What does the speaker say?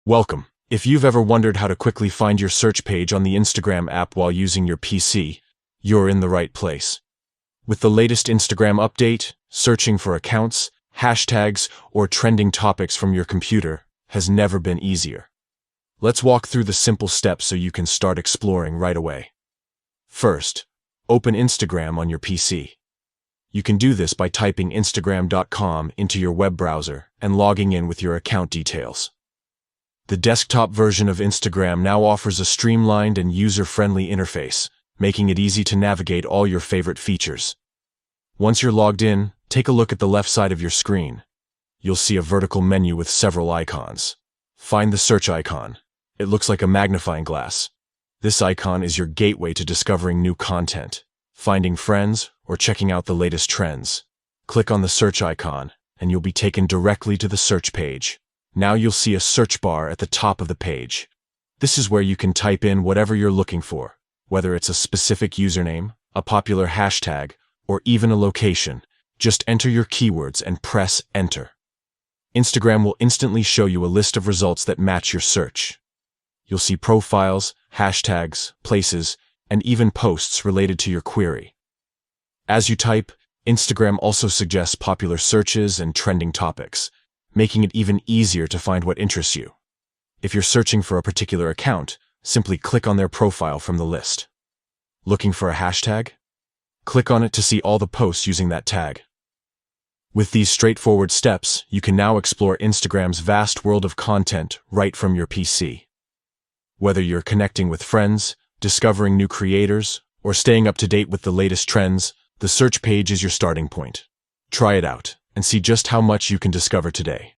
Welcome. If you've ever wondered how to quickly find your search page on the Instagram app while using your PC, you're in the right place. With the latest Instagram update, searching for accounts, hashtags, or trending topics from your computer has never been easier. Let's walk through the simple steps so you can start exploring right away. First, open Instagram on your PC. You can do this by typing instagram.com into your web browser and logging in with your account details. The desktop version of Instagram now offers a streamlined and user-friendly interface, making it easy to navigate all your favorite features. Once you're logged in, take a look at the left side of your screen. You'll see a vertical menu with several icons. Find the search icon. It looks like a magnifying glass. This icon is your gateway to discovering new content, finding friends, or checking out the latest trends. Click on the search icon, and you'll be taken directly to the search page. Now you'll see a search bar at the top of the page. This is where you can type in whatever you're looking for, whether it's a specific username, a popular hashtag, or even a location. Just enter your keywords and press enter. Instagram will instantly show you a list of results that match your search. You'll see profiles, hashtags, places, and even posts related to your query. As you type, Instagram also suggests popular searches and trending topics, making it even easier to find what interests you. If you're searching for a particular account, simply click on their profile from the list. Looking for a hashtag? Click on it to see all the posts using that tag. With these straightforward steps, you can now explore Instagram's vast world of content right from your PC. Whether you're connecting with friends, discovering new creators, or staying up to date with the latest trends, the search page is your starting point. Try it out and see just how much you can discover today.